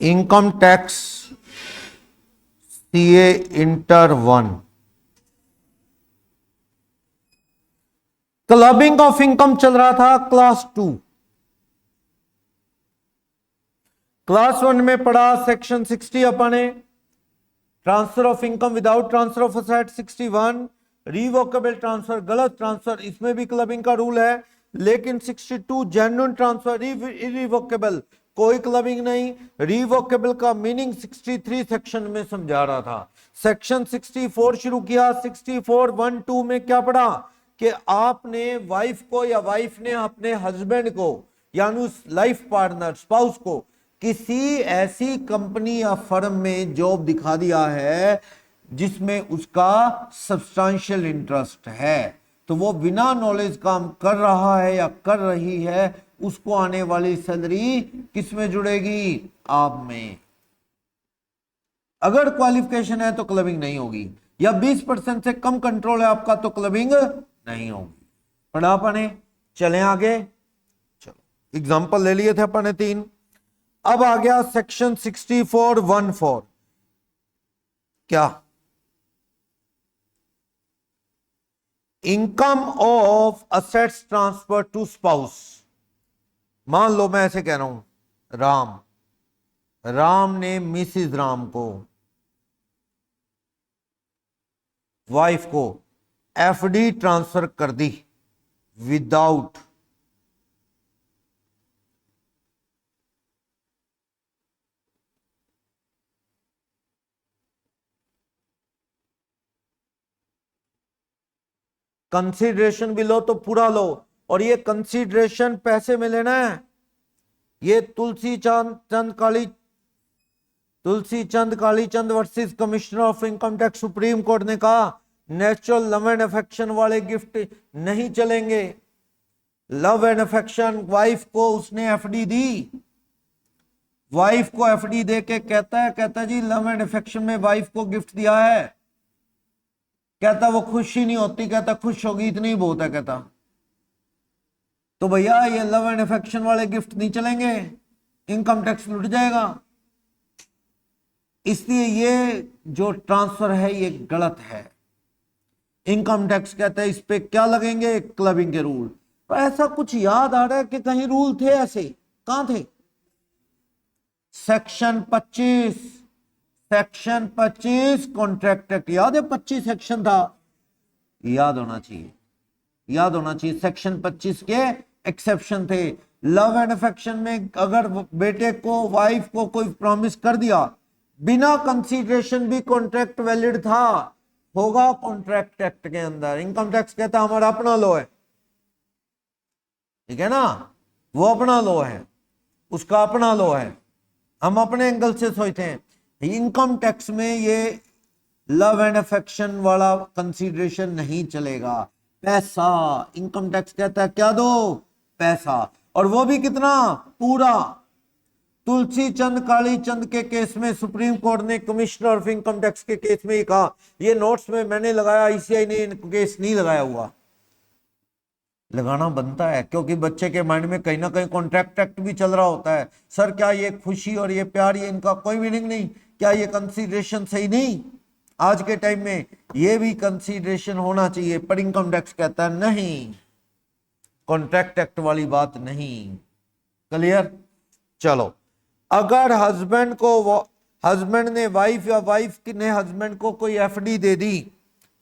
Income tax CA inter 1, clubbing of income चल रहा था क्लास 2। क्लास 1 में पढ़ा सेक्शन 60 अपन ने, transfer of income without transfer of asset 61, revocable transfer, गलत ट्रांसफर, इसमें भी क्लबिंग का रूल है। लेकिन 62 जेन्युइन ट्रांसफर, इरिवोकेबल कोई क्लबिंग नहीं। रिवोकेबल का मीनिंग 63 सेक्शन में समझा रहा था। सेक्शन 64 शुरू किया। 64(1)(2) में क्या पढ़ा कि आपने वाइफ को या वाइफ ने अपने हस्बैंड को यानी लाइफ पार्टनर स्पाउस को किसी ऐसी कंपनी या फर्म में जॉब दिखा दिया है जिसमें उसका सब्सटेंशियल इंटरेस्ट है, तो वो बिना नॉलेज काम कर रहा है या कर रही है, उसको आने वाली सैलरी किस में जुड़ेगी? आप में। अगर क्वालिफिकेशन है तो क्लबिंग नहीं होगी, या 20% से कम कंट्रोल है आपका तो क्लबिंग नहीं होगी। पढ़ा अपने, चलें आगे। चलो एग्जांपल ले लिए थे अपने 3। अब आ गया सेक्शन 64(1)(4). क्या? Income of assets transfer to spouse. मान लो मैं ऐसे कह रहा हूं, राम ने मिसिस राम को, वाइफ को एफडी ट्रांसफर कर दी विदाउट कंसीडरेशन भी लो तो पूरा लो, और ये कंसीडरेशन पैसे में लेना है। ये Tulsi Chand Kalichand versus commissioner of income tax supreme court ने कहा नेचुरल लव एंड अफेक्शन वाले गिफ्ट नहीं चलेंगे। लव एंड अफेक्शन, वाइफ को उसने एफडी दी, वाइफ को एफडी दे के कहता है जी लव एंड अफेक्शन में वाइफ को गिफ्ट दिया है। कहता वो खुश ही नहीं होती, कहता खुश होगी इतनी ही बहुत है। कहता तो भैया ये लव एंड अफेक्शन वाले गिफ्ट नहीं चलेंगे, इनकम टैक्स लुट जाएगा। इसलिए ये जो ट्रांसफर है ये गलत है। इनकम टैक्स कहता है इस पे क्या लगेंगे? क्लबिंग के रूल। तो ऐसा कुछ याद आ रहा है कि कहीं रूल थे ऐसे, कहां थे? सेक्शन 25 कॉन्ट्रैक्ट एक्ट, याद है 25 सेक्शन था, याद होना चाहिए। सेक्शन 25 के एक्सेप्शन थे। लव एंड अफेक्शन में अगर बेटे को वाइफ को कोई प्रॉमिस कर दिया बिना कंसीडरेशन भी कॉन्ट्रैक्ट वैलिड था, होगा कॉन्ट्रैक्ट एक्ट के अंदर। इनकम टैक्स कहता है हमारा अपना लॉ है, ठीक है ना, वो अपना लॉ है, उसका अपना लॉ है, हम अपने एंगल से सोचते हैं। इनकम टैक्स में ये लव एंड अफेक्शन वाला कंसीडरेशन नहीं चलेगा। पैसा, इनकम टैक्स कहता है क्या दो? पैसा, और वो भी कितना? पूरा। तुलसी चंद कालीचंद के केस में सुप्रीम कोर्ट ने कमिश्नर ऑफ इनकम टैक्स के केस में ही कहा, ये नोट्स में मैंने लगाया, ईसीआई ने केस नहीं लगाया हुआ। लगाना बनता है क्योंकि बच्चे के माइंड में कहीं ना कहीं कॉन्ट्रैक्ट एक्ट भी चल रहा होता है। सर क्या ये खुशी और ये प्यार, ये इनका कोई मीनिंग नहीं? क्या ये कंसीडरेशन सही नहीं? आज के टाइम में ये भी कंसीडरेशन होना चाहिए, पर इनकम टैक्स कहता है नहीं, कॉन्ट्रैक्ट एक्ट वाली बात नहीं। क्लियर? चलो, अगर हस्बैंड ने वाइफ या वाइफ ने हस्बैंड को कोई एफडी दे दी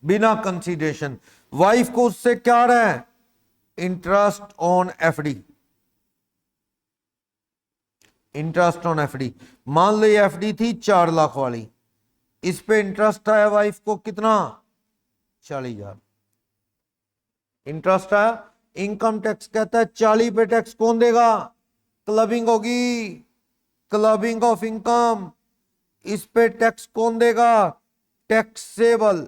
बिना कंसीडरेशन, वाइफ को उससे क्या रहा है? Interest on FD. Interest on FD, मान लो ये एफडी थी 4 लाख वाली, इस पे इंटरेस्ट आया वाइफ को कितना? 40,000 इंटरेस्ट आया। इनकम टैक्स कहता है 40 पे टैक्स कौन देगा? क्लबिंग होगी, क्लबिंग ऑफ इनकम। इस पे टैक्स कौन देगा? Taxable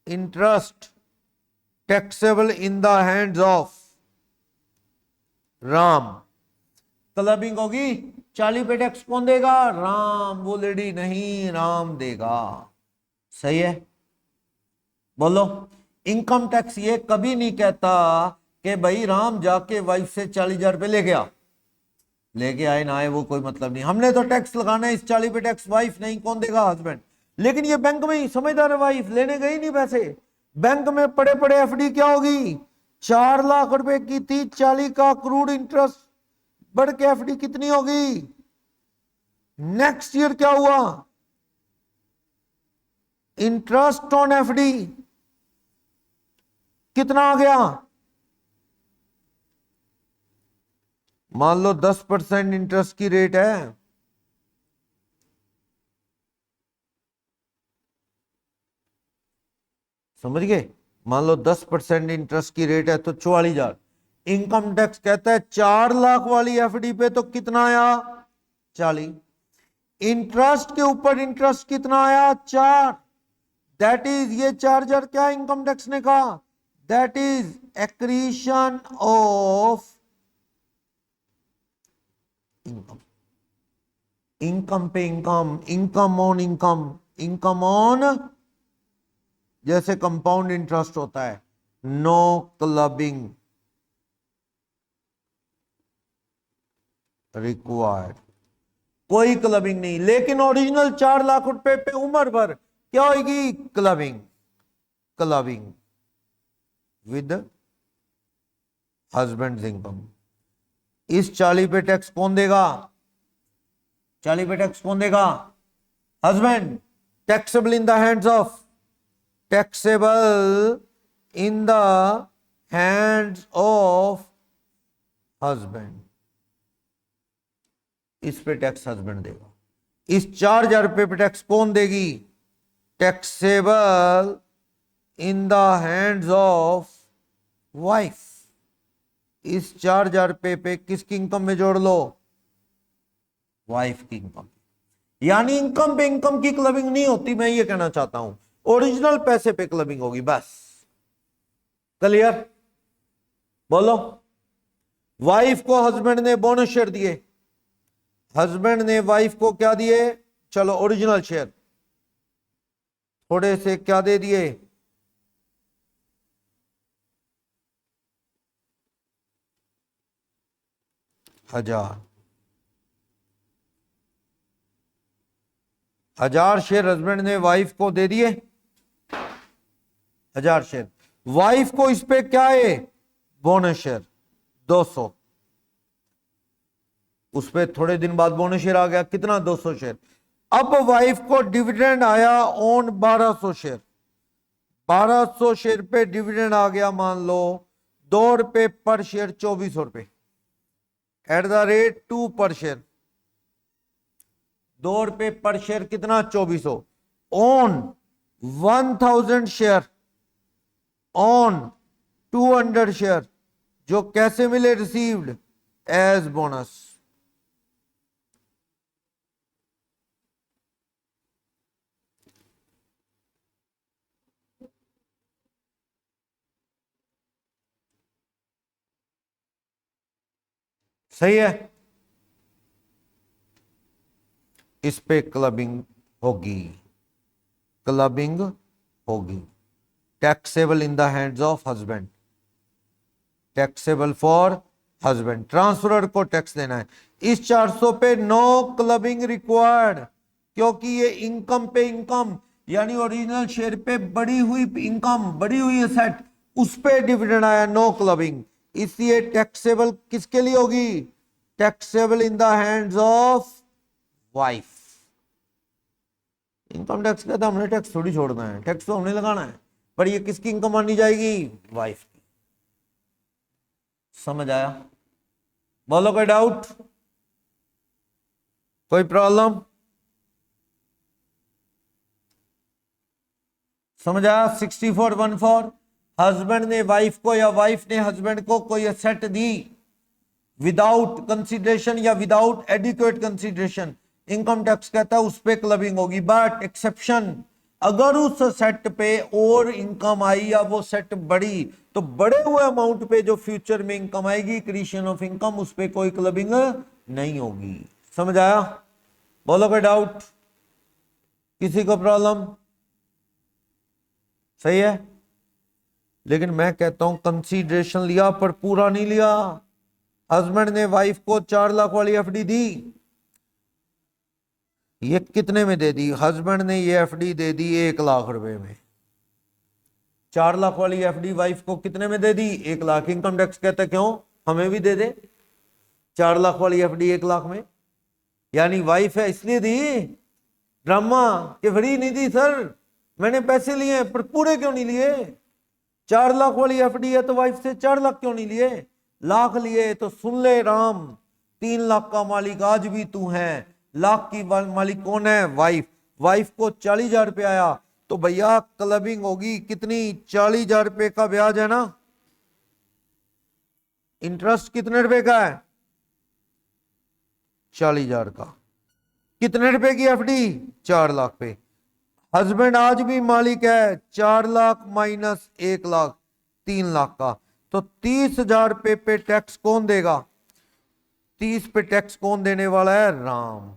interest, taxable in the hands of Ram. Clubbing होगी, 40 पे टैक्स कौन देगा? राम। वो लेडी नहीं, राम देगा। सही है? बोलो। इनकम टैक्स ये कभी नहीं कहता कि भाई राम जाके वाइफ से 40,000 रुपये ले गया, लेके आए ना आए वो कोई मतलब नहीं, हमने तो टैक्स लगाना है, इस 40 पे टैक्स वाइफ नहीं, कौन देगा? हस्बैंड। लेकिन ये बैंक में ही समझदार है, वाइफ लेने गई नहीं पैसे, बैंक में पड़े पड़े एफडी क्या होगी? 4 लाख रुपए की थी, 40 का क्रूड इंटरेस्ट बढ़ के एफडी कितनी होगी? नेक्स्ट ईयर क्या हुआ? इंटरेस्ट ऑन एफडी कितना आ गया? मान लो 10% इंटरेस्ट की रेट है, समझ गए? मान लो 10% इंटरेस्ट की रेट है तो 44,000। इनकम टैक्स कहता है 4 लाख वाली एफडी पे तो कितना आया? 40। इंटरेस्ट के ऊपर इंटरेस्ट कितना आया? 4। दैट इज, ये 4,000 क्या इनकम टैक्स ने कहा? That is accretion of income. Income पे income, income on income, income on, जैसे कंपाउंड इंटरेस्ट होता है। नो क्लबिंग रिक्वायर्ड, कोई क्लबिंग नहीं। लेकिन ओरिजिनल 4 लाख रुपए पे उम्र भर क्या होगी? Clubbing. Clubbing with husband income. इस 40 पे टैक्स कौन देगा? 40 पे टैक्स कौन देगा? Husband. Taxable in the hands of, taxable in the hands of husband. इस पे टैक्स हस्बैंड देगा। इस 4,000 रुपए पे टैक्स कौन देगी? Taxable in the hands of wife. इस 4,000 रुपए पे किसकी इनकम में जोड़ लो? वाइफ की इनकम। यानी इनकम पे इनकम की क्लबिंग नहीं होती, मैं ये कहना चाहता हूं, ओरिजिनल पैसे पे क्लबिंग होगी बस। क्लियर? बोलो। वाइफ को हस्बैंड ने बोनस शेयर दिए, हस्बैंड ने वाइफ को क्या दिए? चलो ओरिजिनल शेयर थोड़े से क्या दे दिए? 1,000 शेयर हस्बैंड ने वाइफ को दे दिए, 1,000 शेयर। वाइफ को इस पे क्या है? Bonus share 200। उस पे थोड़े दिन बाद बोनस शेयर आ गया, कितना? 200 शेयर। अब वाइफ को डिविडेंड आया ऑन 1,200 शेयर, 1,200 शेयर पे डिविडेंड आ गया, मान लो 2 रुपए पर शेयर, 2,400 रुपए एट द रेट 2 पर शेयर। 2 रुपए पर शेयर कितना? 2,400 ऑन 1,000 शेयर, ऑन 200 शेयर, जो कैसे मिले? Received as bonus. सही है? इस पे क्लबिंग होगी, क्लबिंग होगी। Taxable in the hands of husband, taxable for husband. Transferor को टैक्स देना है। इस 400 पे नो क्लबिंग रिक्वायर्ड, क्योंकि ये इनकम पे इनकम, यानी ओरिजिनल शेयर पे बढ़ी हुई इनकम, बढ़ी हुई एसेट, उस पे डिविडेंड आया, नो क्लबिंग। इसलिए टैक्सेबल किसके लिए होगी? Taxable in the hands of wife. Income tax कहता है हमने टैक्स थोड़ी छोड़ना है, टैक्स तो हमने लगाना है, पर ये किसकी इनकम मानी जाएगी? वाइफ की। समझ आया? बोलो कोई डाउट, कोई प्रॉब्लम? समझ आया? 6414, हस्बैंड ने वाइफ को या वाइफ ने हस्बैंड को कोई एसेट दी विदाउट कंसीडरेशन या without adequate consideration, income tax कहता है उस पे क्लबिंग होगी। बट एक्सेप्शन, अगर उस सेट पे और इनकम आई या वो सेट बढ़ी, तो बड़े हुए अमाउंट पे जो फ्यूचर में इनकम आएगी, क्रिएशन ऑफ इनकम, उस पे कोई क्लबिंग नहीं होगी। समझ आया? बोलो कोई डाउट, किसी को प्रॉब्लम? सही है? लेकिन मैं कहता हूं कंसीडरेशन लिया पर पूरा नहीं लिया, हस्बैंड ने वाइफ को 4 लाख वाली एफडी दी, ये कितने में दे दी? हस्बैंड ने ये एफडी दे दी 1 लाख रुपए में। 4 लाख वाली एफडी वाइफ को कितने में दे दी? 1 लाख। इनकम टैक्स कहता है क्यों, हमें भी दे दे 4 लाख वाली एफडी 1 लाख में। यानी वाइफ है इसलिए दी, ड्रामा के फ्री नहीं दी सर, मैंने पैसे लिए पर पूरे क्यों नहीं लिए? 4 लाख वाली एफडी है तो वाइफ से 4 लाख क्यों नहीं लिए? लाख लिए तो सुन ले राम, 3 लाख का मालिक आज भी तू है। लाख की मालिक कौन है? वाइफ। वाइफ को 40,000 रुपये आया तो भैया क्लबिंग होगी कितनी? 40,000 रुपये का ब्याज है ना, इंटरेस्ट कितने रुपए का है? 40,000 का। कितने रुपए की एफडी? 4 लाख पे। हस्बैंड आज भी मालिक है, 4 लाख माइनस 1 लाख, 3 लाख का। तो 30,000 रुपये पे टैक्स कौन देगा? 30 पे टैक्स कौन देने वाला है? राम।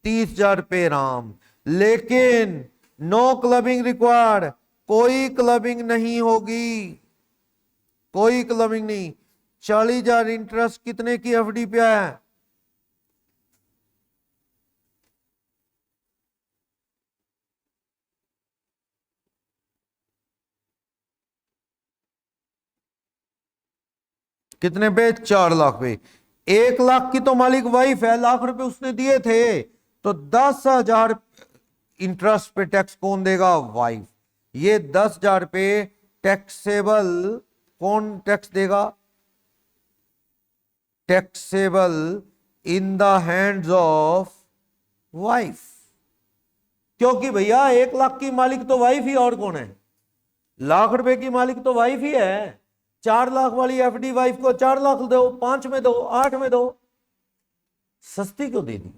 30,000 रुपये राम। लेकिन नो क्लबिंग रिक्वायर्ड, कोई क्लबिंग नहीं होगी, कोई क्लबिंग नहीं। 40,000 इंटरेस्ट कितने की एफडी पे है? कितने पे? 4 लाख पे। 1 लाख की तो मालिक वाइफ है, लाख रुपए उसने दिए थे, तो 10,000 इंटरेस्ट पे टैक्स कौन देगा? वाइफ। ये 10,000 पे टैक्सेबल कौन टैक्स देगा? Taxable in the hands of wife. क्योंकि भैया 1 लाख की मालिक तो वाइफ ही, और कौन है? लाख रुपए की मालिक तो वाइफ ही है। 4 लाख वाली एफडी वाइफ को 4 लाख दो, 5 में दो, 8 में दो, सस्ती क्यों दे दी?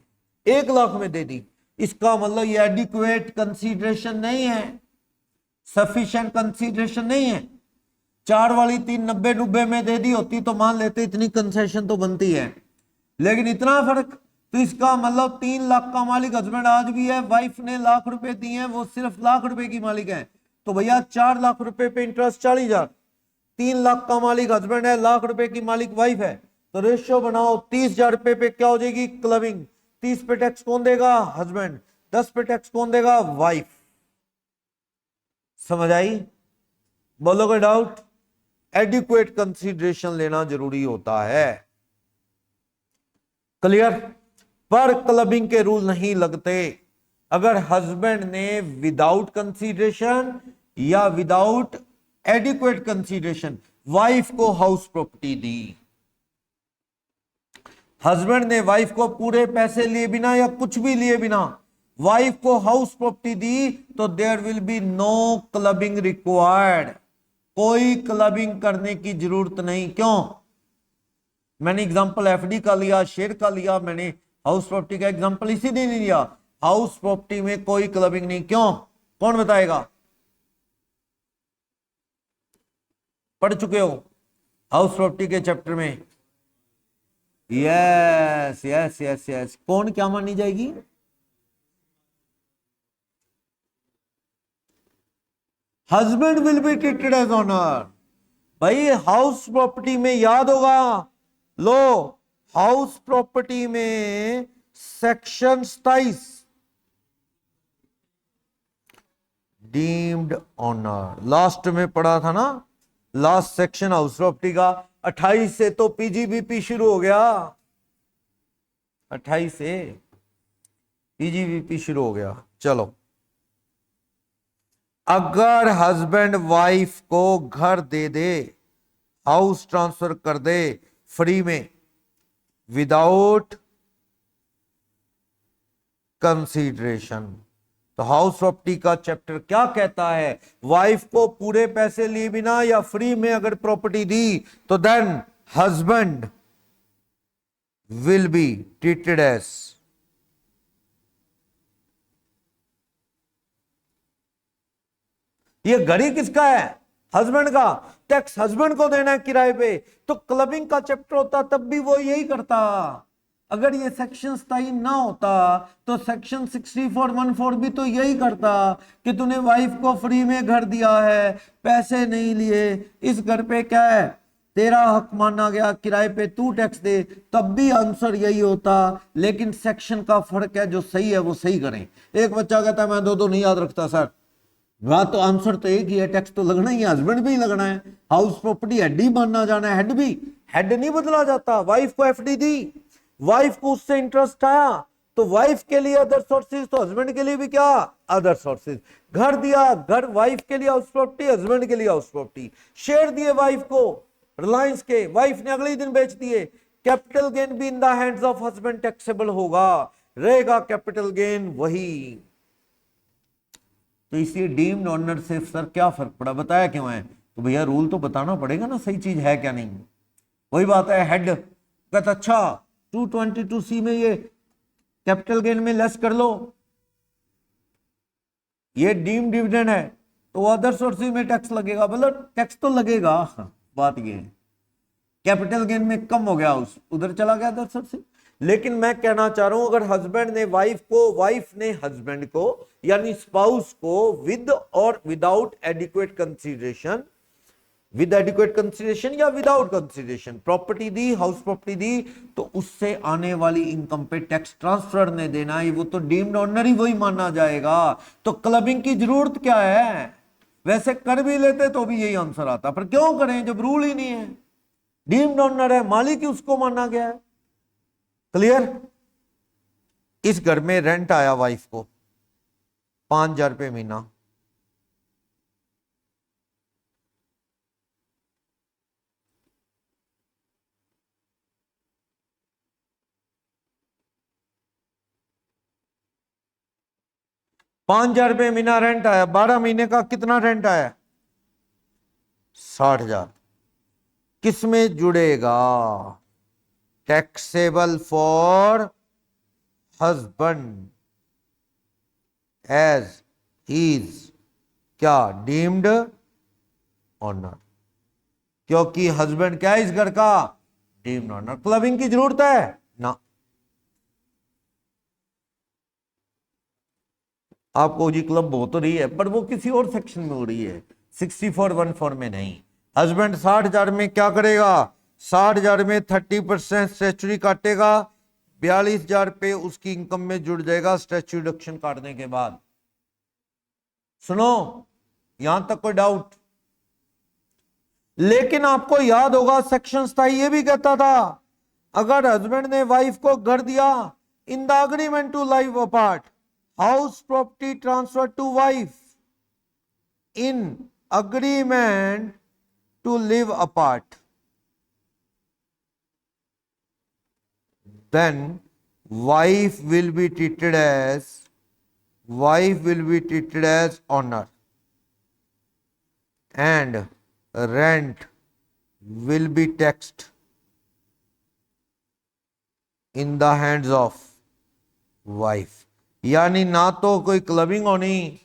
1 लाख में दे दी। इसका मतलब ये एडिक्वेट कंसीडरेशन नहीं है, सफिशिएंट कंसीडरेशन नहीं है। 4 वाली 3 90 में दे दी होती तो मान लेते इतनी कंसेशन तो बनती है, लेकिन इतना फर्क। तो इसका मतलब 3 लाख का मालिक हस्बैंड आज भी है, वाइफ ने लाख रुपए दिए हैं, वो सिर्फ लाख रुपए की मालिक है। तो भैया 4 लाख रुपए पे इंटरेस्ट 40,000, 3 लाख का मालिक हस्बैंड है, लाख रुपए की मालिक वाइफ है। तो रेशियो बनाओ, 30,000 रुपए पे क्या हो जाएगी? क्लबिंग। 30 पे टैक्स कौन देगा? हस्बैंड। 10 पे टैक्स कौन देगा? वाइफ। समझ आई? बोलो कोई डाउट? एडिक्वेट कंसीडरेशन लेना जरूरी होता है। क्लियर? पर क्लबिंग के रूल नहीं लगते अगर हस्बैंड ने विदाउट कंसीडरेशन या विदाउट एडिक्वेट कंसीडरेशन वाइफ को हाउस प्रॉपर्टी दी। हस्बैंड ने वाइफ को पूरे पैसे लिए बिना या कुछ भी लिए बिना वाइफ को हाउस प्रॉपर्टी दी, तो there will be no clubbing required. कोई क्लबिंग करने की जरूरत नहीं। क्यों? मैंने एग्जांपल एफडी का लिया, शेयर का लिया, मैंने हाउस प्रॉपर्टी का एग्जांपल इसीलिए नहीं लिया। हाउस प्रॉपर्टी में कोई क्लबिंग नहीं। क्यों? कौन बताएगा? पढ़ चुके हो हाउस प्रॉपर्टी के चैप्टर में? Yes yes yes yes. कौन क्या मानी जाएगी? Husband will be treated as owner. भाई हाउस प्रॉपर्टी में याद होगा, लो हाउस प्रॉपर्टी में सेक्शन 27 डीम्ड ऑनर लास्ट में पढ़ा था ना, लास्ट सेक्शन हाउस प्रॉपर्टी का। 28 से तो पीजीबीपी शुरू हो गया, 28 से पीजीबीपी शुरू हो गया। चलो, अगर हस्बैंड वाइफ को घर दे दे, हाउस ट्रांसफर कर दे फ्री में विदाउट कंसीडरेशन, तो हाउस प्रॉपर्टी का चैप्टर क्या कहता है? वाइफ को पूरे पैसे लिए बिना या फ्री में अगर प्रॉपर्टी दी, तो then husband will be treated as ये घड़ी किसका है? हस्बैंड का। टैक्स हस्बैंड को देना है किराए पे। तो क्लबिंग का चैप्टर होता तब भी वो यही करता। अगर ये सेक्शन 27 ना होता तो सेक्शन 6414 भी तो यही करता कि तूने वाइफ को फ्री में घर दिया है, पैसे नहीं लिए, इस घर पे क्या है? तेरा हक माना गया, किराए पे तू टैक्स दे, तब भी आंसर यही होता। लेकिन सेक्शन का फर्क है, जो सही है वो सही करें। एक बच्चा कहता है मैं दो नहीं याद रखता सर, बात तो आंसर तो एक ही है, टैक्स तो लगना ही है, हस्बैंड भी लगना है, हाउस प्रॉपर्टी हेड ही मानना जाना है, हेड भी, हेड नहीं बदला जाता। वाइफ को एफडी दी, वाइफ को उससे इंटरेस्ट आया, तो वाइफ के लिए अदर सोर्सेज, तो हस्बैंड के लिए भी क्या अदर सोर्सेज। घर दिया, घर वाइफ के लिए हाउस प्रॉपर्टी, हस्बैंड के लिए हाउस प्रॉपर्टी। शेयर दिए वाइफ को रिलायंस के, वाइफ ने अगले ही दिन बेच दिए, कैपिटल गेन भी इन the hands of husband taxable होगा, रहेगा कैपिटल गेन वही। तो इसलिए डीम्ड ऑनर से सर क्या फर्क पड़ा, बताया क्यों है, तो भैया रूल तो बताना पड़ेगा ना, सही चीज है क्या नहीं। वही बात है, हेड कहता अच्छा 222C में ये कैपिटल गेन में लेस कर लो, ये डीम डिविडेंड है, तो अदर सोर्सेज में टैक्स लगेगा, मतलब टैक्स तो लगेगा। बात ये है कैपिटल गेन में कम हो गया, उस उधर चला गया अदर सोर्सेज। लेकिन मैं कहना चाह रहा हूं, अगर हस्बैंड ने वाइफ को, वाइफ ने हस्बैंड को, यानी स्पाउस को विद और without adequate consideration, with adequate consideration या विदाउट कंसीडरेशन प्रॉपर्टी दी, हाउस प्रॉपर्टी दी, तो उससे आने वाली इनकम पे टैक्स ट्रांसफर ने देना है, वो तो डीम्ड ऑनर ही वही माना जाएगा। तो क्लबिंग की जरूरत क्या है, वैसे कर भी लेते तो भी यही आंसर आता, पर क्यों करें जब रूल ही नहीं है। डीम्ड ऑनर है, मालिक ही उसको माना गया है। क्लियर। इस घर में रेंट आया वाइफ को 5,000 रुपये महीना, ₹5,000 महीना रेंट आया, 12 महीने का कितना रेंट आया, 60,000। किस में जुड़ेगा, taxable for husband as his क्या डीम्ड ऑनर, क्योंकि हस्बैंड क्या है इस घर का, डीम्ड ऑनर। क्लबिंग की जरूरत है ना, आपको जी क्लब हो तो रही है, पर वो किसी और सेक्शन में हो रही है, 6414 में नहीं। हस्बैंड 60,000 में क्या करेगा, 60,000 में 30% स्टैच्यूटरी काटेगा, 42,000 पे उसकी इनकम में जुड़ जाएगा स्टैच्यू डिडक्शन काटने के बाद। सुनो यहां तक कोई डाउट। लेकिन आपको याद होगा सेक्शन 27 ये भी कहता था, अगर हस्बैंड ने वाइफ को घर दिया in the agreement to live apart, house property transfer to wife in agreement to live apart, then wife will be treated as owner and rent will be taxed in the hands of wife। यानी ना तो कोई clubbing होनी,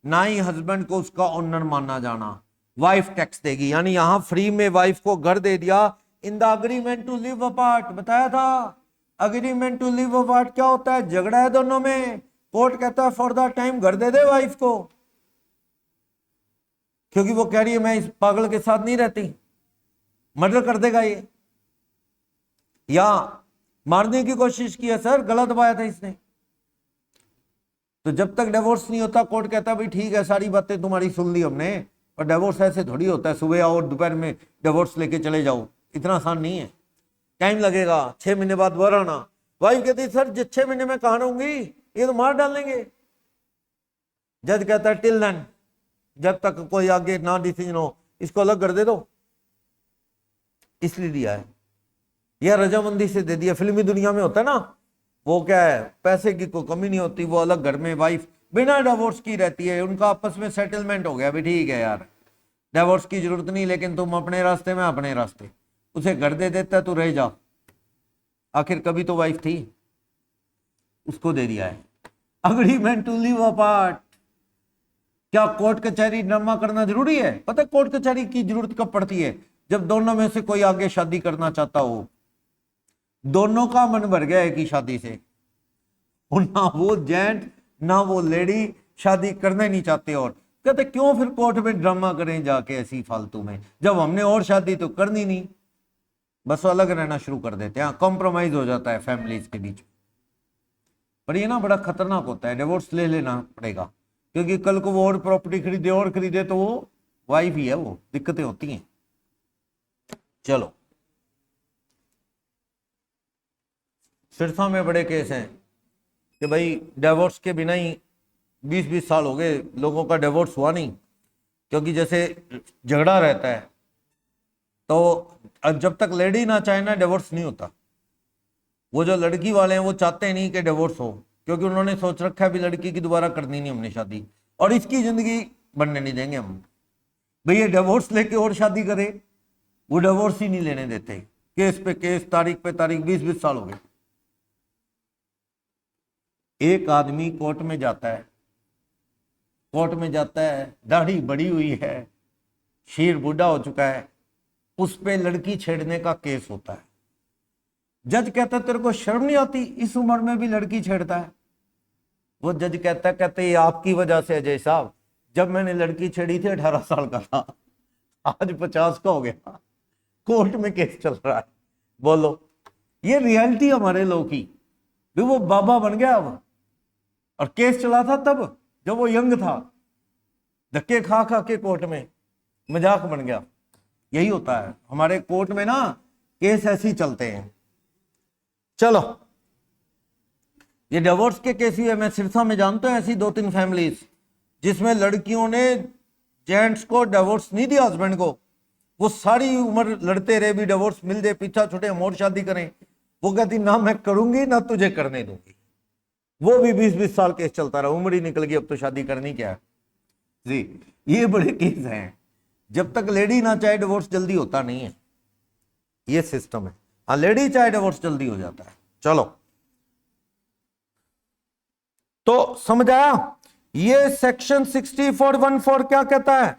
ना ही husband को उसका owner माना जाना, वाइफ टैक्स देगी। यानी यहां फ्री में वाइफ को घर दे दिया in the agreement to live apart, बताया था अग्रीमेंट टू लिव अपार्ट क्या होता है, झगड़ा है दोनों में, कोर्ट कहता है फॉर द टाइम घर दे दे वाइफ को, क्योंकि वो कह रही है मैं इस पागल के साथ नहीं रहती, मर्डर कर देगा ये, या मारने की कोशिश की है सर, गला दबाया था इसने। तो जब तक डिवोर्स नहीं होता कोर्ट कहता भाई ठीक है सारी बातें तुम्हारी सुन ली हमने, और डिवोर्स ऐसे थोड़ी होता है सुबह आओ दोपहर में डिवोर्स लेके चले जाओ, इतना आसान नहीं है, टाइम लगेगा, 6 महीने बाद दोबारा आना। वाइफ कहती सर 6 महीने में कहां रहूंगी, ये तो मार डालेंगे। जज कहता है टिल देन, जब तक कोई आगे ना डिसीजन हो इसको अलग कर दे दो, इसलिए दिया है, यह रजामंदी से दे दिया। फिल्मी दुनिया में होता है ना, वो क्या है पैसे की कोई कमी नहीं होती, वो अलग घर में वाइफ बिना डिवोर्स की रहती है, उनका आपस में सेटलमेंट हो गया भी ठीक है यार डिवोर्स की जरूरत नहीं, लेकिन तुम अपने रास्ते में अपने रास्ते, उसे घर दे देता तू रह जा, आखिर कभी तो वाइफ थी, उसको दे दिया है। अग्रीमेंट टू लिव अपार्ट, क्या कोर्ट कचहरी ड्रामा करना जरूरी है, पता है कोर्ट कचहरी की जरूरत कब पड़ती है, जब दोनों में से कोई आगे शादी करना चाहता हो, दोनों का मन भर गया है कि शादी से, और ना वो जेंट ना वो लेडी शादी करना ही नहीं चाहते, और कहते क्यों फिर कोर्ट में ड्रामा करें जाके ऐसी फालतू में, जब हमने और शादी तो करनी नहीं, बस अलग रहना शुरू कर देते हैं, कॉम्प्रोमाइज हो जाता है फैमिलीज के बीच। पर ये ना बड़ा खतरनाक होता है, डिवोर्स ले लेना पड़ेगा, क्योंकि कल को वो और प्रॉपर्टी खरीदे तो वो वाइफ ही है, वो दिक्कतें होती हैं। चलो, सिरसा में बड़े केस हैं कि भाई डिवोर्स के बिना ही 20-20 साल हो गए लोगों का डिवोर्स हुआ नहीं, क्योंकि जैसे झगड़ा रहता है तो जब तक लेडी ना चाहे ना डिवोर्स नहीं होता। वो जो लड़की वाले हैं वो चाहते नहीं कि डिवोर्स हो, क्योंकि उन्होंने सोच रखा है भी लड़की की दोबारा करनी नहीं हमने शादी, और इसकी जिंदगी बनने नहीं देंगे हम। भैया डिवोर्स लेके और शादी करे, वो डिवोर्स ही नहीं लेने देते, केस पे केस, तारीख पे तारीख, 20-20 साल हो गए। एक आदमी कोर्ट में जाता है, दाढ़ी बड़ी हुई है, शेर बूढ़ा हो चुका है, उस पे लड़की छेड़ने का केस होता है। जज कहता है तेरे को शर्म नहीं आती, इस उम्र में भी लड़की छेड़ता है? वो जज कहते ये आपकी वजह से अजय साहब, जब मैंने लड़की छेड़ी थी 18 साल का था, आज 50 का हो गया, कोर्ट में केस चल रहा है। बोलो, ये रियलिटी हमारे लोग की। वो बाबा बन गया अब, और केस चला था तब जब वो यंग था, धक्के खा खा के कोर्ट में मजाक बन गया। यही होता है हमारे कोर्ट में ना, केस ऐसे ही चलते हैं। चलो, ये डिवोर्स के केस ही है। मैं सिरसा में जानता हूं ऐसी 2-3 फैमिलीज जिसमें लड़कियों ने जेंट्स को डिवोर्स नहीं दिया, हस्बैंड को, वो सारी उम्र लड़ते रहे, भी डिवोर्स मिल जाए पीछा छुटे, हम और शादी करें। वो कहती ना मैं करूंगी ना तुझे करने दूंगी। वो भी 20-20 साल केस चलता रहा, उम्र ही निकल गई, अब तो शादी करनी क्या है जी। ये बड़े केस हैं, जब तक लेडी ना चाहे डिवोर्स जल्दी होता नहीं है, ये सिस्टम है। हाँ, लेडी चाहे डिवोर्स जल्दी हो जाता है। चलो, तो समझ आया? ये सेक्शन 6414 क्या कहता है?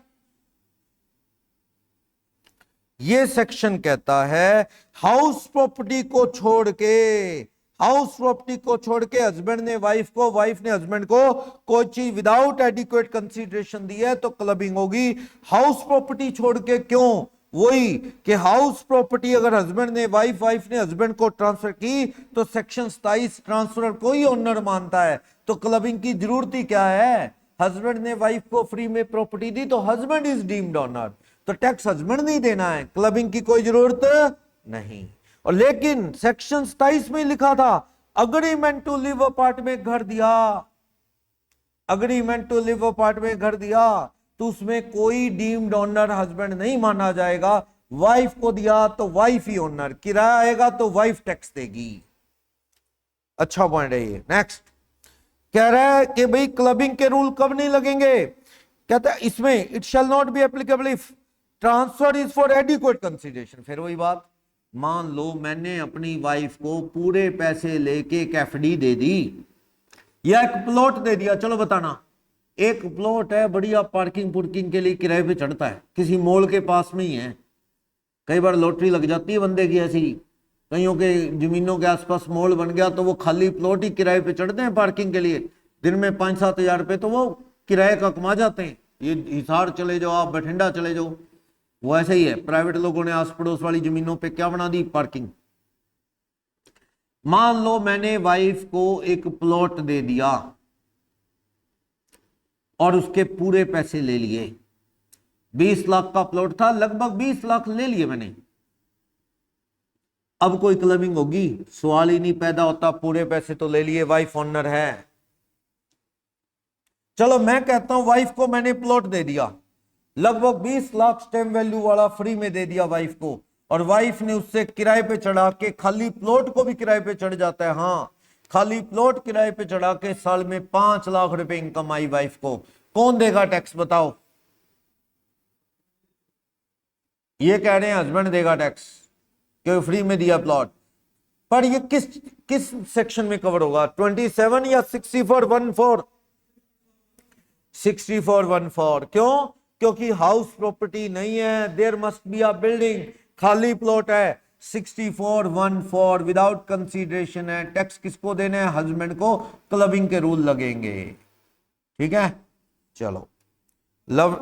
ये सेक्शन कहता है हाउस प्रॉपर्टी को छोड़ के हस्बैंड ने वाइफ को, वाइफ ने हस्बैंड को कोई चीज विदाउट एडिक्वेट कंसीडरेशन दी है तो क्लबिंग होगी। हाउस प्रॉपर्टी छोड़ के क्यों? वही कि हाउस प्रॉपर्टी अगर हस्बैंड ने वाइफ ने हस्बैंड को ट्रांसफर की तो सेक्शन 27 ट्रांसफर को ही ओनर मानता है, तो क्लबिंग की जरूरत ही क्या है? हस्बैंड ने वाइफ को फ्री में प्रॉपर्टी दी तो हस्बैंड इज डीम्ड ओनर, तो टैक्स हस्बैंड नहीं देना है, क्लबिंग की कोई जरूरत नहीं। और लेकिन सेक्शन 27 में लिखा था अग्रीमेंट टू लिव अपार्ट में घर दिया, अग्रीमेंट टू लिव अपार्ट में घर दिया तो उसमें कोई डीम्ड ओनर हस्बैंड नहीं माना जाएगा। वाइफ को दिया तो वाइफ ही ओनर, किराया आएगा तो वाइफ टैक्स देगी। अच्छा पॉइंट है ये। नेक्स्ट कह रहा है कि भाई क्लबिंग के रूल कब नहीं लगेंगे? कहता है इसमें it shall not be applicable if transfer is for adequate consideration. फिर वही बात, मान लो मैंने अपनी वाइफ को पूरे पैसे लेके एक एफडी दे दी या एक प्लॉट दे दिया, चलो बताना, एक प्लॉट है बढ़िया, पार्किंग पुर्किंग के लिए किराए पे चढ़ता है, किसी मॉल के पास में ही है, कई बार लॉटरी लग जाती है बंदे की ऐसी, कईयों के जमीनों के आसपास मॉल बन गया तो वो खाली प्लॉट ही किराए पे चढ़ते हैं पार्किंग के लिए, दिन में 5-7 हजार रुपये तो वो किराए का कमा जाते हैं। ये हिसार चले जाओ, आप बठिंडा चले जाओ, वो ऐसे ही है। प्राइवेट लोगों ने आस पड़ोस वाली जमीनों पे क्या बना दी? पार्किंग। मान लो मैंने वाइफ को एक प्लॉट दे दिया और उसके पूरे पैसे ले लिए, 20 लाख का प्लॉट था, लगभग 20 लाख ले लिए मैंने। अब कोई क्लबिंग होगी? सवाल ही नहीं पैदा होता, पूरे पैसे तो ले लिए, वाइफ ओनर है। चलो मैं कहता हूं वाइफ को मैंने प्लॉट दे दिया, लगभग 20 लाख स्टैम्प वैल्यू वाला फ्री में दे दिया वाइफ को, और वाइफ ने उससे किराए पे चढ़ा के, खाली प्लॉट को भी किराए पे चढ़ जाता है, हाँ खाली प्लॉट किराए पे चढ़ा के साल में 5 लाख रुपए इनकम आई वाइफ को, कौन देगा टैक्स बताओ? ये कह रहे हैं हस्बैंड देगा टैक्स क्योंकि फ्री में दिया प्लॉट। पर ये किस सेक्शन में कवर होगा? 27 या 6414? 6414। क्यों? क्योंकि हाउस प्रॉपर्टी नहीं है, there must be a building, खाली प्लॉट है। 6414 विदाउट कंसीडरेशन है, टैक्स किसको देना है? हस्बैंड को। क्लबिंग के रूल लगेंगे, ठीक है। चलो लव,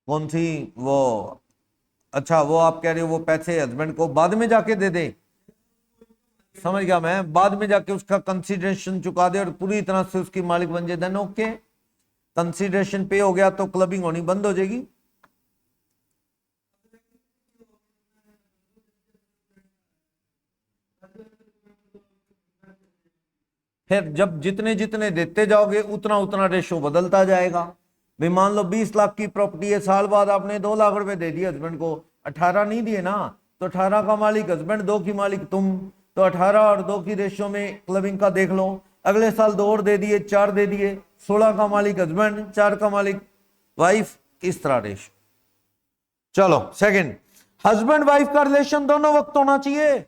कौन सी? वो, अच्छा वो आप कह रहे हो वो पैसे हस्बैंड को बाद में जाके दे दे। समझ गया मैं, बाद में जाके उसका कंसीडरेशन चुका दे और पूरी तरह से उसकी मालिक बन जाए, देन ओके। कंसीडरेशन पे हो गया तो क्लबिंग होनी बंद हो जाएगी। फिर जब जितने जितने देते जाओगे उतना उतना रेशो बदलता जाएगा। भाई मान लो 20 लाख की प्रॉपर्टी है, साल बाद आपने 2 लाख रुपए दे दिए हस्बैंड को, 18 नहीं दिए ना, तो 18 का मालिक हस्बैंड, 2 की मालिक तुम, तो 18 और 2 की रेशो में क्लबिंग का देख लो। अगले साल 2 और दे दिए, 4 दे दिए, 16 का मालिक हस्बैंड, 4 का मालिक वाइफ, इस तरह रेशो। चलो सेकंड, हस्बैंड वाइफ का रिलेशन दोनों वक्त होना चाहिए,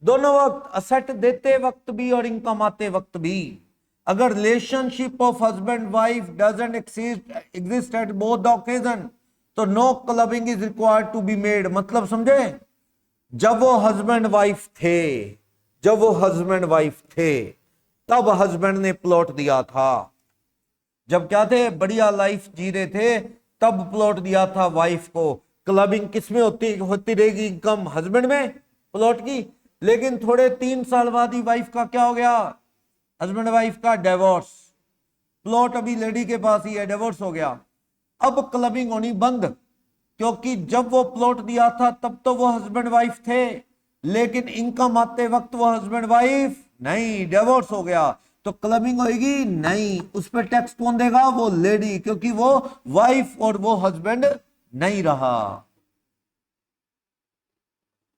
दोनों वक्त, असेट देते वक्त भी और इनकम आते वक्त भी। अगर relationship of husband wife doesn't exist at both the occasion, तो no clubbing is required to be made. मतलब समझे? जब वो हस्बैंड वाइफ थे, जब वो हस्बैंड वाइफ थे तब हस्बैंड ने प्लॉट दिया था। जब क्या थे, बढ़िया लाइफ जी रहे थे, तब प्लॉट दिया था वाइफ को। क्लबिंग किसमें होती होती रहेगी? इनकम हस्बैंड में, प्लॉट की। लेकिन थोड़े 3 साल बाद ही वाइफ का क्या हो गया, हस्बैंड वाइफ का डिवोर्स, प्लॉट अभी लेडी के पास ही है, डिवोर्स हो गया। अब क्लबिंग होनी बंद, क्योंकि जब वो प्लॉट दिया था तब तो वो हस्बैंड वाइफ थे, लेकिन इनकम आते वक्त वो हस्बैंड वाइफ नहीं, डिवोर्स हो गया। तो क्लबिंग होगी नहीं, उस पर टैक्स कौन देगा? वो लेडी, क्योंकि वो वाइफ और वो हस्बैंड नहीं रहा।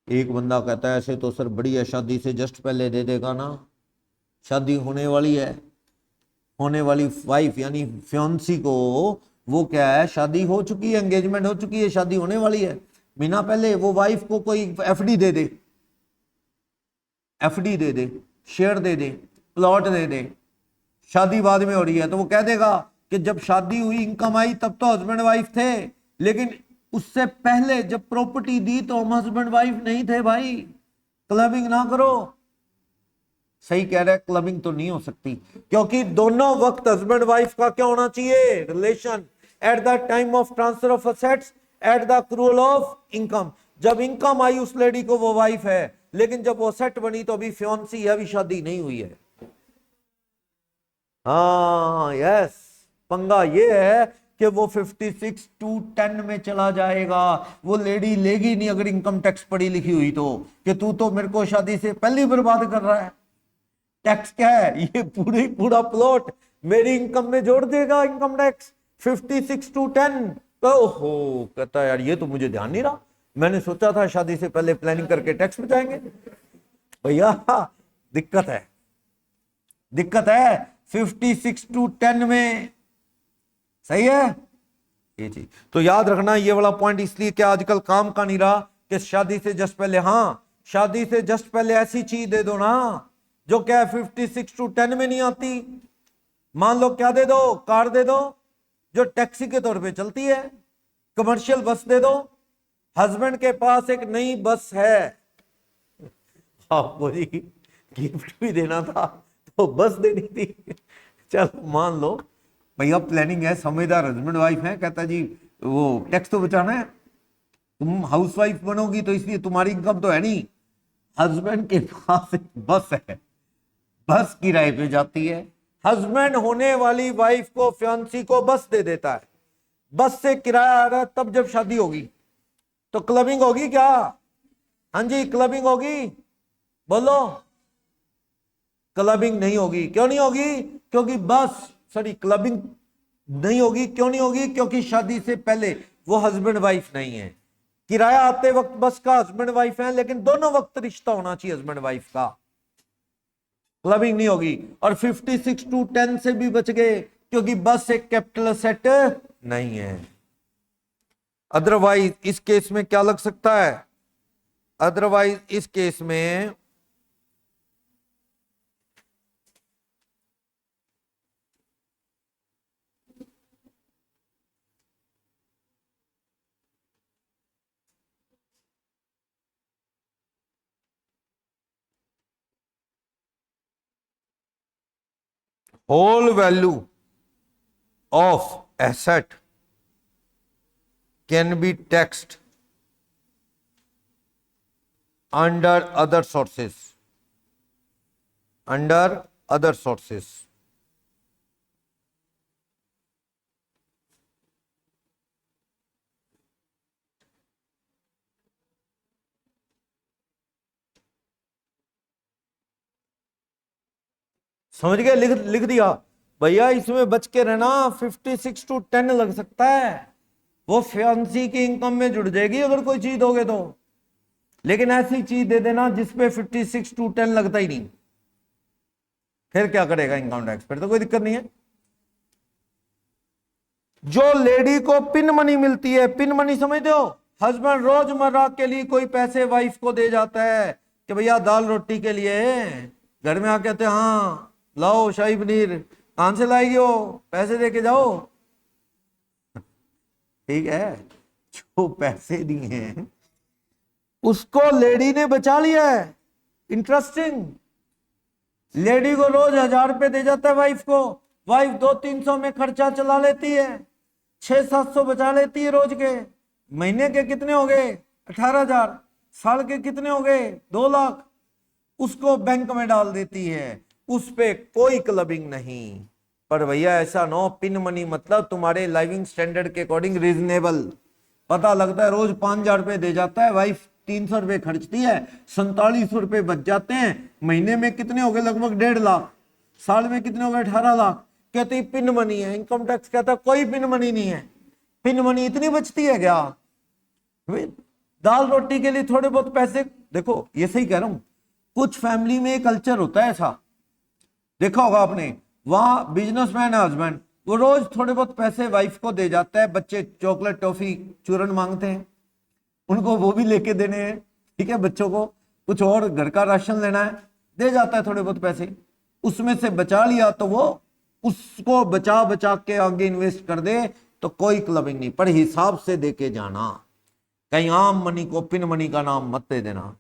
एक बंदा कहता है ऐसे तो सर बढ़िया शादी से जस्ट पहले दे देगा ना, शादी होने वाली है, होने वाली वाइफ यानी फियांसी को, वो क्या है, शादी हो चुकी है, एंगेजमेंट हो चुकी है, शादी होने वाली है, महीना पहले वो वाइफ को कोई एफडी दे दे, एफडी दे दे, शेयर दे दे, प्लॉट दे दे, शादी बाद में हो रही है, तो वो कह देगा कि जब शादी हुई, इनकम आई, तब तो हस्बैंड वाइफ थे, लेकिन उससे पहले जब प्रॉपर्टी दी तो हम हस्बैंड वाइफ नहीं थे भाई, क्लबिंग ना करो। सही कह रहे हैं, क्लबिंग तो नहीं हो सकती, क्योंकि दोनों वक्त हस्बैंड वाइफ का क्या होना चाहिए, relation, at the time of transfer of assets, at the accrual of income. जब इनकम आई उस लेडी को वो वाइफ है, लेकिन जब वो सेट बनी तो अभी फियांसी है, अभी शादी नहीं हुई है। हाँ यस, पंगा ये है कि वो 56 to 10 में चला जाएगा, वो लेडी लेगी नहीं अगर इनकम टैक्स पढ़ी लिखी हुई तो, कि तू तो मेरे को शादी से पहले ही बर्बाद कर रहा है। टैक्स क्या है, ये पूरी पूरा प्लॉट मेरी इनकम में जोड़ देगा इनकम टैक्स 56 to 10। तो ओहो, कहता है यार ये तो मुझे ध्यान नहीं रहा, मैंने सोचा था शादी से पहले प्लानिंग करके टैक्स बचाएंगे। भैया दिक्कत है, दिक्कत है 56 to 10 में। सही है ये चीज तो याद रखना, ये वाला पॉइंट इसलिए कि आजकल काम का नहीं रहा कि शादी से जस्ट पहले, हाँ शादी से जस्ट पहले ऐसी चीज दे दो ना जो क्या है 56 to 10 में नहीं आती। मान लो क्या दे दो, कार दे दो जो टैक्सी के तौर पे चलती है, कमर्शियल बस दे दो। हस्बैंड के पास एक नई बस है, आपको जी गिफ्ट भी देना था तो बस देनी थी। चलो मान लो भैया प्लानिंग है, समझदार हस्बैंड वाइफ है, कहता जी वो टैक्स तो बचाना है, तुम हाउस वाइफ बनोगी तो इसलिए तुम्हारी इनकम तो है नहीं। हस्बैंड के पास एक बस है, बस किराए पे जाती है, हस्बैंड होने वाली वाइफ को, फियांसी को बस दे देता है, बस से किराया आ रहा है, तब जब शादी होगी तो क्लबिंग होगी क्या? हाँ जी क्लबिंग होगी, बोलो। क्लबिंग नहीं होगी, क्यों नहीं होगी? क्योंकि बस, सॉरी क्लबिंग नहीं होगी, क्यों नहीं होगी? क्योंकि शादी से पहले वो हस्बैंड वाइफ नहीं है, किराया आते वक्त बस का हस्बैंड वाइफ है, लेकिन दोनों वक्त रिश्ता होना चाहिए हस्बैंड वाइफ का, क्लबिंग नहीं होगी। और 56 to 10 से भी बच गए क्योंकि बस एक कैपिटल असेट नहीं है। अदरवाइज इस केस में क्या लग सकता है, अदरवाइज इस केस में whole value of asset can be taxed under other sources, under other sources. समझ गए? लिख लिख दिया भैया, इसमें बच के रहना, 56 to 10 लग सकता है, वो फैंसी की इनकम में जुड़ जाएगी अगर कोई चीज दोगे तो। लेकिन ऐसी चीज दे देना जिसपे 56 to 10 लगता ही नहीं, फिर क्या करेगा इनकम टैक्स? फिर तो कोई दिक्कत नहीं है। जो लेडी को पिन मनी मिलती है, पिन मनी समझते हो? हस्बैंड रोजमर्रा के लिए कोई पैसे वाइफ को दे जाता है कि भैया दाल रोटी के लिए, घर में आके कहते हैं हाँ लाओ शाही पनीर, कहां से लाएगी हो, पैसे दे के जाओ। ठीक है, जो पैसे दिए हैं उसको लेडी ने बचा लिया है। इंटरेस्टिंग, लेडी को रोज 1000 रुपए दे जाता है वाइफ को, वाइफ 200-300 में खर्चा चला लेती है, 600-700 बचा लेती है रोज के। महीने के कितने हो गए? 18,000। साल के कितने हो गए? 2 लाख। उसको बैंक में डाल देती है, उस पे कोई क्लबिंग नहीं। पर भैया ऐसा नो, पिन मनी मतलब तुम्हारे लाइविंग स्टैंडर्ड के अकॉर्डिंग रीजनेबल। पता लगता है रोज 5,000 रुपए दे जाता है, वाइफ 300 रुपए खर्चती है, 4700 रुपए बच जाते हैं। महीने में कितने हो गए? लगभग 1.5 लाख। साल में कितने हो गए? 18 लाख। कहते पिन मनी है। इनकम टैक्स कहता कोई पिन मनी नहीं है। पिन मनी इतनी बचती है क्या? दाल रोटी के लिए थोड़े बहुत पैसे, देखो ये सही कह रहा हूं, कुछ फैमिली में कल्चर होता है ऐसा, देखा होगा आपने, वहां बिजनेसमैन है हस्बैंड, वो रोज थोड़े बहुत पैसे वाइफ को दे जाता है, बच्चे चॉकलेट टॉफी चूरन मांगते हैं, उनको वो भी लेके देने हैं, ठीक है, बच्चों को कुछ और घर का राशन लेना है, दे जाता है थोड़े बहुत पैसे, उसमें से बचा लिया तो वो उसको बचा बचा के आगे इन्वेस्ट कर दे तो कोई क्लबिंग नहीं। पर हिसाब से देके जाना, कहीं आम मनी को पिन मनी का नाम मत दे देना।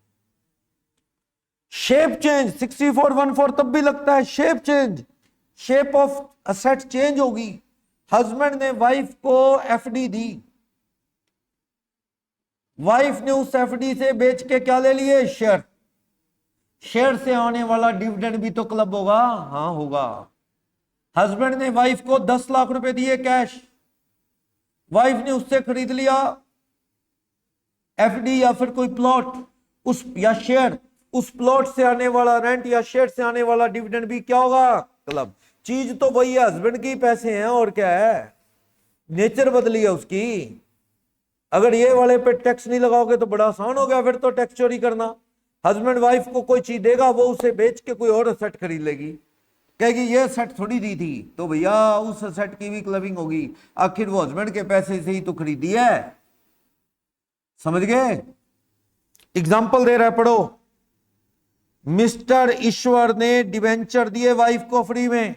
शेप चेंज 6414 तब भी लगता है, shape change, shape of asset change होगी। हस्बैंड ने वाइफ को एफडी दी, वाइफ ने उस एफडी से बेच के क्या ले लिए? शेयर। शेयर से आने वाला डिविडेंड भी तो क्लब होगा। हाँ होगा। हस्बैंड ने वाइफ को 10 लाख रुपए दिए कैश, वाइफ ने उससे खरीद लिया एफडी या फिर कोई प्लॉट, उस या शेयर, उस प्लॉट से आने वाला रेंट या शेयर से आने वाला डिविडेंड भी क्या होगा? क्लब। चीज तो वही है, हस्बैंड की पैसे हैं और क्या है, नेचर बदली है उसकी। अगर ये वाले पे टैक्स नहीं लगाओगे तो बड़ा आसान हो गया फिर तो टैक्स चोरी करना। हस्बैंड वाइफ को कोई चीज देगा, वो उसे बेच के कोई और सेट खरीद लेगी, कहेगी ये सेट थोड़ी दी थी, तो भैया उस सेट की भी क्लबिंग होगी, आखिर वो हस्बैंड के पैसे से ही तो खरीदी है। समझ गए? एग्जाम्पल दे रहा है, पढ़ो। मिस्टर ईश्वर ने डिबेंचर दिए वाइफ को फ्री में,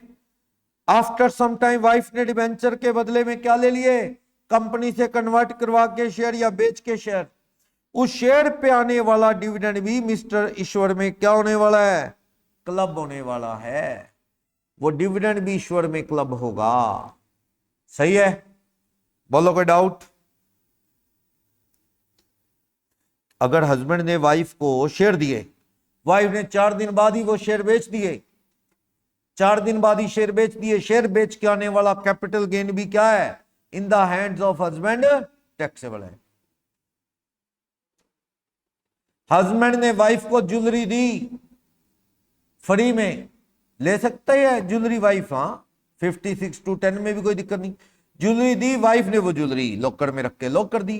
आफ्टर सम टाइम वाइफ ने डिबेंचर के बदले में क्या ले लिए? कंपनी से कन्वर्ट करवा के शेयर या बेच के शेयर। उस शेयर पे आने वाला डिविडेंड भी मिस्टर ईश्वर में क्या होने वाला है? क्लब होने वाला है। वो डिविडेंड भी ईश्वर में क्लब होगा। सही है? बोलो कोई डाउट? अगर हस्बैंड ने वाइफ को शेयर दिए, वाइफ ने 4 दिन बाद ही वो शेयर बेच दिए, 4 दिन बाद ही शेयर बेच दिए, शेयर बेच के आने वाला कैपिटल गेन भी क्या है? इन the hands of husband taxable है। हस्बैंड ने वाइफ को ज्वेलरी दी फ्री में, ले सकता है ज्वेलरी वाइफ, हाँ 56 to 10 में भी कोई दिक्कत नहीं। ज्वेलरी दी वाइफ ने, वो ज्वेलरी लॉकर में रख के लॉक कर दी।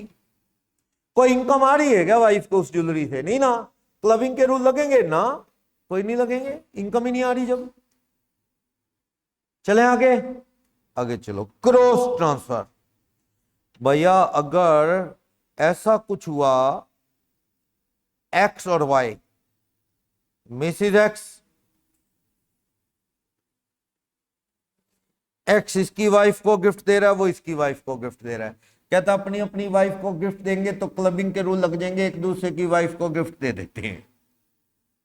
कोई इनकम आ रही है क्या वाइफ को उस ज्वेलरी से? नहीं ना। क्लबिंग के रूल लगेंगे ना? कोई नहीं लगेंगे, इनकम ही नहीं आ रही जब। चले आगे, आगे चलो। क्रॉस ट्रांसफर, भैया अगर ऐसा कुछ हुआ, एक्स और वाई, मिसिज एक्स इसकी वाइफ को गिफ्ट दे रहा है, वो इसकी वाइफ को गिफ्ट दे रहा है, कहता अपनी अपनी वाइफ को गिफ्ट देंगे तो क्लबिंग के रूल लग जाएंगे, एक दूसरे की वाइफ को गिफ्ट दे देते हैं।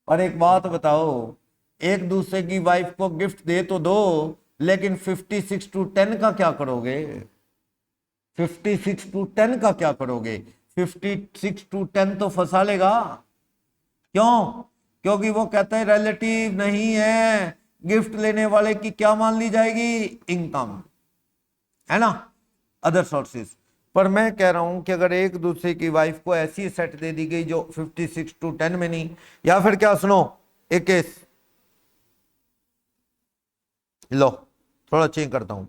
और एक बात बताओ, एक दूसरे की वाइफ को गिफ्ट दे तो दो, लेकिन 56 to 10 का क्या करोगे? 56 to 10 का क्या करोगे? 56 to 10 तो फंसा लेगा। क्यों? क्योंकि वो कहते हैं रिलेटिव नहीं है, गिफ्ट लेने वाले की क्या मान ली जाएगी? इनकम, है ना, अदर सोर्सेस। पर मैं कह रहा हूं कि अगर एक दूसरे की वाइफ को ऐसी सेट दे दी गई जो 56 to 10 में नहीं, या फिर क्या, सुनो एक केस लो, थोड़ा चेंज करता हूं।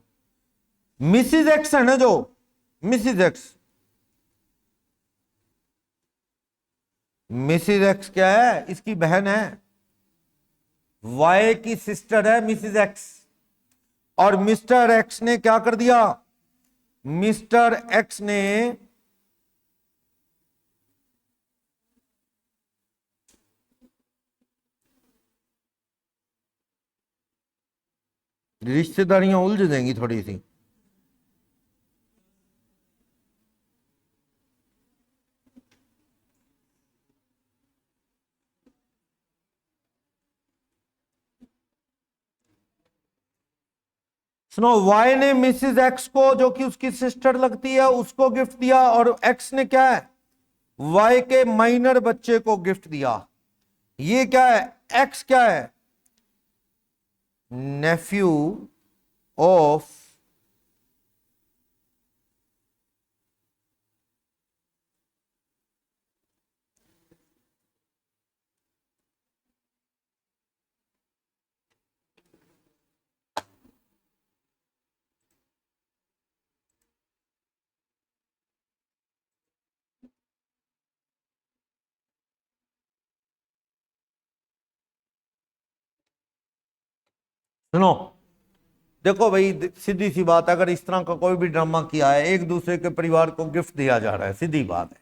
मिसिज एक्स है ना, जो मिसिज एक्स, मिसिज एक्स क्या है? इसकी बहन है, वाई की सिस्टर है मिसिज एक्स। और मिस्टर एक्स ने क्या कर दिया? मिस्टर एक्स ने रिश्तेदारियां उलझ जाएंगी थोड़ी सी। सुनो, वाई ने मिसिज एक्स को, जो कि उसकी सिस्टर लगती है, उसको गिफ्ट दिया, और एक्स ने क्या है? वाई के माइनर बच्चे को गिफ्ट दिया। ये क्या है? एक्स क्या है? नेफ्यू ऑफ सुनो, देखो भाई, सीधी सी बात है, अगर इस तरह का कोई भी ड्रामा किया है, एक दूसरे के परिवार को गिफ्ट दिया जा रहा है, सीधी बात है,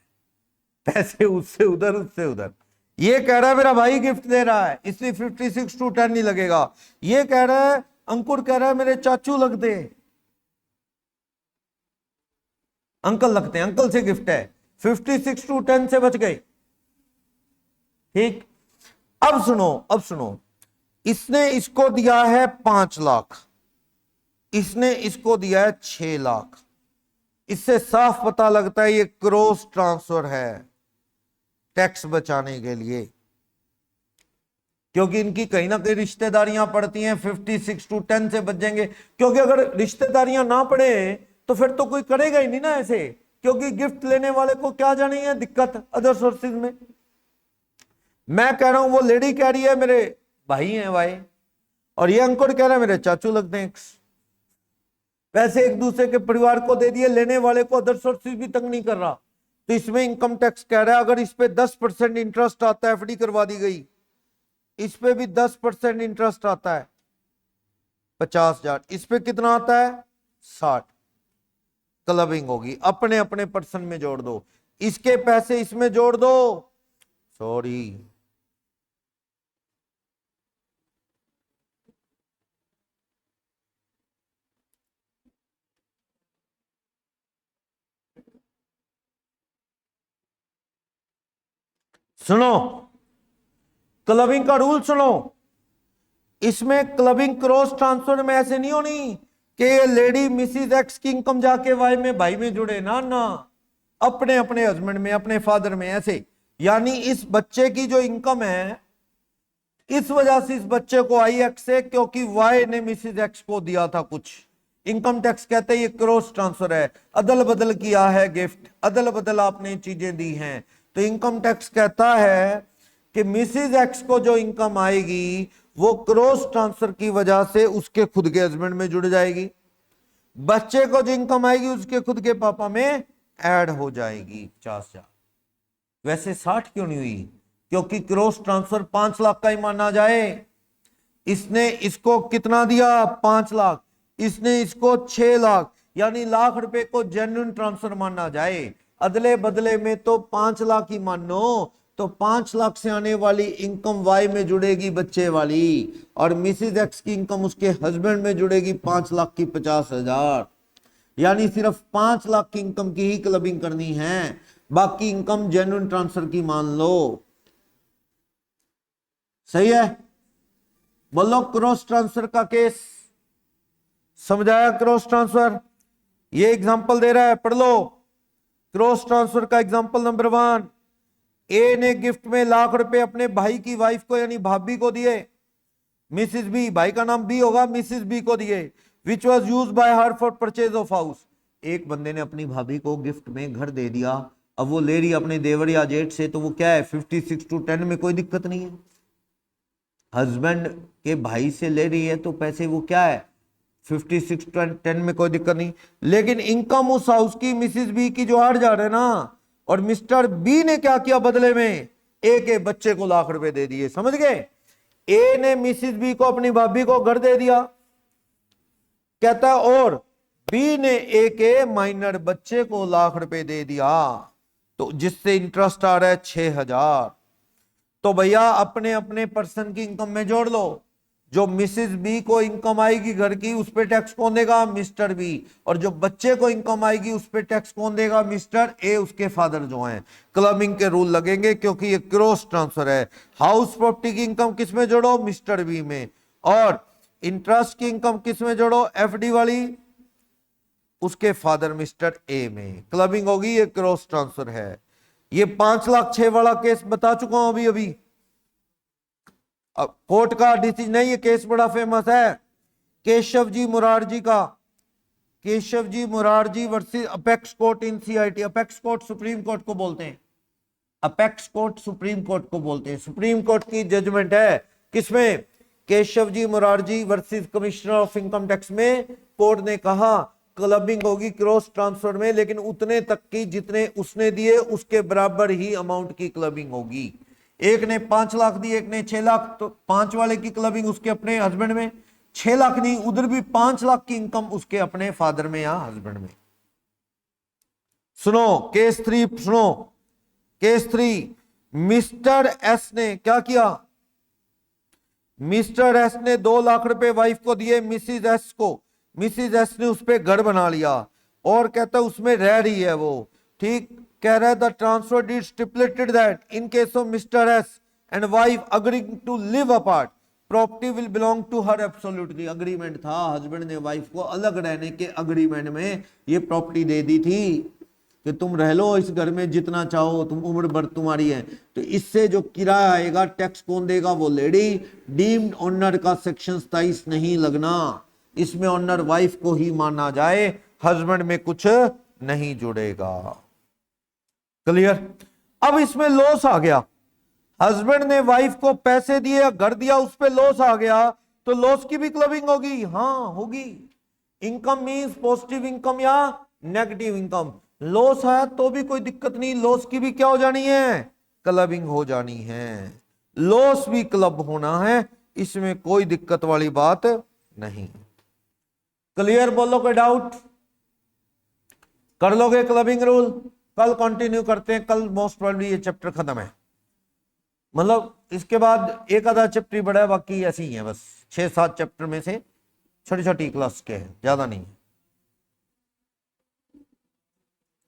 पैसे उससे उधर उससे उधर। ये कह रहा है मेरा भाई गिफ्ट दे रहा है इसलिए 56 to 10 नहीं लगेगा। ये कह रहा है, अंकुर कह रहा है मेरे चाचू लगते हैं, अंकल लगते हैं, अंकल से गिफ्ट है, 56 to 10 से बच गए। ठीक, अब सुनो, अब सुनो, इसने इसको दिया है 5 लाख, इसने इसको दिया है 6 लाख। इससे साफ पता लगता है ये क्रॉस ट्रांसफर है, टैक्स बचाने के लिए, क्योंकि इनकी कहीं ना कहीं रिश्तेदारियां पड़ती हैं। 56 to 10 से बच जाएंगे, क्योंकि अगर रिश्तेदारियां ना पड़े तो फिर तो कोई करेगा ही नहीं ना ऐसे, क्योंकि गिफ्ट लेने वाले को क्या जानी है दिक्कत अदर सोर्सेज में। मैं कह रहा हूं, वो लेडी कह रही है मेरे भाई हैं भाई, और ये अंकुर कह रहा है मेरे चाचू लगते हैं। पैसे एक दूसरे के परिवार को दे दिए, लेने वाले को अदर सोर्सेज भी तंग नहीं कर रहा। तो इसमें इनकम टैक्स कह रहा है, अगर इस पे 10% इंटरेस्ट आता है, एफडी करवा दी गई, इस पे भी 10% इंटरेस्ट आता है 50,000, इस पे कितना आता है 60, क्लबिंग होगी। अपने अपने पर्सन में जोड़ दो, इसके पैसे इसमें जोड़ दो, सॉरी सुनो, क्लबिंग का रूल सुनो। इसमें क्लबिंग क्रॉस ट्रांसफर में ऐसे नहीं होनी कि ये लेडी मिसिज एक्स की इनकम जाके वाई में भाई में जुड़े, ना ना, अपने अपने हस्बैंड में, अपने फादर में, ऐसे। यानी इस बच्चे की जो इनकम है, इस वजह से इस बच्चे को आई एक्स है, क्योंकि वाई ने मिसिज एक्स को दिया था कुछ। इनकम टैक्स कहते हैं ये क्रॉस ट्रांसफर है, अदल बदल किया है गिफ्ट, अदल बदल आपने चीजें दी हैं। तो इनकम टैक्स कहता है कि मिसिज एक्स को जो इनकम आएगी वो क्रॉस ट्रांसफर की वजह से उसके खुद के हस्बैंड में जुड़ जाएगी, बच्चे को जो इनकम आएगी उसके खुद के पापा में ऐड हो जाएगी 50,000। वैसे 60 क्यों नहीं हुई? क्योंकि क्रॉस ट्रांसफर 5 लाख का ही माना जाए। इसने इसको कितना दिया? 5 लाख, इसने इसको 6 लाख, यानी लाख रुपए को जेन्युइन ट्रांसफर माना जाए। अदले बदले में तो 5 लाख ही मानो, तो 5 लाख से आने वाली इनकम वाई में जुड़ेगी बच्चे वाली, और मिसिज एक्स की इनकम उसके हस्बैंड में जुड़ेगी 5 लाख की 50,000। यानी सिर्फ 5 लाख की इनकम की ही क्लबिंग करनी है, बाकी इनकम जेन्युइन ट्रांसफर की मान लो। सही है? बोलो क्रॉस ट्रांसफर का केस समझाया। क्रॉस ट्रांसफर ये एग्जांपल दे रहा है, पढ़ लो। क्रॉस ट्रांसफर का एग्जांपल नंबर 1, ए ने गिफ्ट में लाख रुपए अपने भाई की वाइफ को यानी भाभी को दिए, मिसिस बी, भाई का नाम बी होगा, मिसिस बी को दिए, which was use by her for purchase of house. एक बंदे ने अपनी भाभी को गिफ्ट में घर दे दिया, अब वो ले रही अपने देवर या जेठ से, तो वो क्या है 56:10 में कोई दिक्कत नहीं है। हस्बैंड के भाई से ले रही है तो पैसे वो क्या है 56:10 में कोई दिक्कत नहीं। लेकिन इनकम उस हाउस की मिसिस बी की जो 8,000 है ना, और मिस्टर बी ने क्या किया बदले में, ए के बच्चे को लाख रुपए दे दिए। समझ गए? ए ने मिसिस बी को अपनी भाभी को घर दे दिया, कहता है, और बी ने ए के माइनर बच्चे को लाख रुपए दे दिया, तो जिससे इंटरेस्ट आ रहा है 6,000। तो भैया अपने अपने पर्सन की इनकम में जोड़ लो। जो मिसिस बी को इनकम आएगी घर की, उस पे टैक्स कौन देगा, मिस्टर बी। और जो बच्चे को इनकम आएगी उस पे टैक्स कौन देगा, मिस्टर ए, उसके फादर जो हैं। क्लबिंग के रूल लगेंगे क्योंकि ये क्रॉस ट्रांसफर है। हाउस प्रॉपर्टी की इनकम किस में जोड़ो, मिस्टर बी में, और इंटरेस्ट की इनकम किस में जोड़ो, एफडी वाली, उसके फादर मिस्टर ए में। क्लबिंग होगी, ये क्रॉस ट्रांसफर है। ये 5,06,000 वाला केस बता चुका हूं अभी अभी। कोर्ट का डिसीजन है, ये केस बड़ा फेमस है, केशव जी मुरारजी का, Keshav ji Murarji versus apex court in CIT. Apex court supreme court को बोलते हैं, अपेक्स कोर्ट सुप्रीम कोर्ट को बोलते हैं। सुप्रीम कोर्ट की जजमेंट है किसमें, Keshav ji Murarji versus commissioner of income tax में। कोर्ट ने कहा क्लबिंग होगी क्रॉस ट्रांसफर में, लेकिन उतने तक की जितने उसने दिए उसके बराबर ही अमाउंट की क्लबिंग होगी। एक ने 5 लाख दी, एक ने 6 लाख, तो 5 वाले की क्लबिंग उसके अपने हस्बैंड में, 6 लाख नहीं, उधर भी 5 लाख की इनकम उसके अपने फादर में या हस्बैंड में। सुनो केस 3, सुनो केस 3। मिस्टर एस ने क्या किया, मिस्टर एस ने 2 लाख रुपए वाइफ को दिए मिसिज एस को। मिसिज एस ने उस पे घर बना लिया और कहता है उसमें रह रही है वो, ठीक। कह रहा है the transfer deed stipulated that in case of mister S and wife agreeing to live apart property will belong to her absolutely. Agreement था, हस्बैंड ने वाइफ को अलग रहने के अग्रीमेंट में ये प्रॉपर्टी दे दी थी कि तुम रह लो इस घर में जितना चाहो, तुम उम्र भर तुम्हारी है। तो इससे जो किराया आएगा टैक्स कौन देगा, वो लेडी। डीम्ड ऑनर का सेक्शन 27 नहीं लगना, इसमें ऑनर वाइफ को ही माना जाए, हस्बैंड में कुछ नहीं जुड़ेगा। क्लियर? अब इसमें लॉस आ गया, हस्बैंड ने वाइफ को पैसे दिए, घर दिया, उस पे लॉस आ गया, तो लॉस की भी क्लबिंग होगी? हाँ होगी। इनकम मींस पॉजिटिव इनकम या नेगेटिव इनकम। लॉस है तो भी कोई दिक्कत नहीं, लॉस की भी क्या हो जानी है, क्लबिंग हो जानी है। लॉस भी क्लब होना है, इसमें कोई दिक्कत वाली बात नहीं। क्लियर? बोलो कोई डाउट? कर लोगे क्लबिंग रूल? कल कंटिन्यू करते हैं, कल मोस्ट प्रोबेबली ये चैप्टर खत्म है। मतलब इसके बाद एक आधा चैप्टर बड़ा है, बाकी ऐसे ही है, बस 6-7 चैप्टर में से छोटी छोटी क्लास के हैं, ज्यादा नहीं।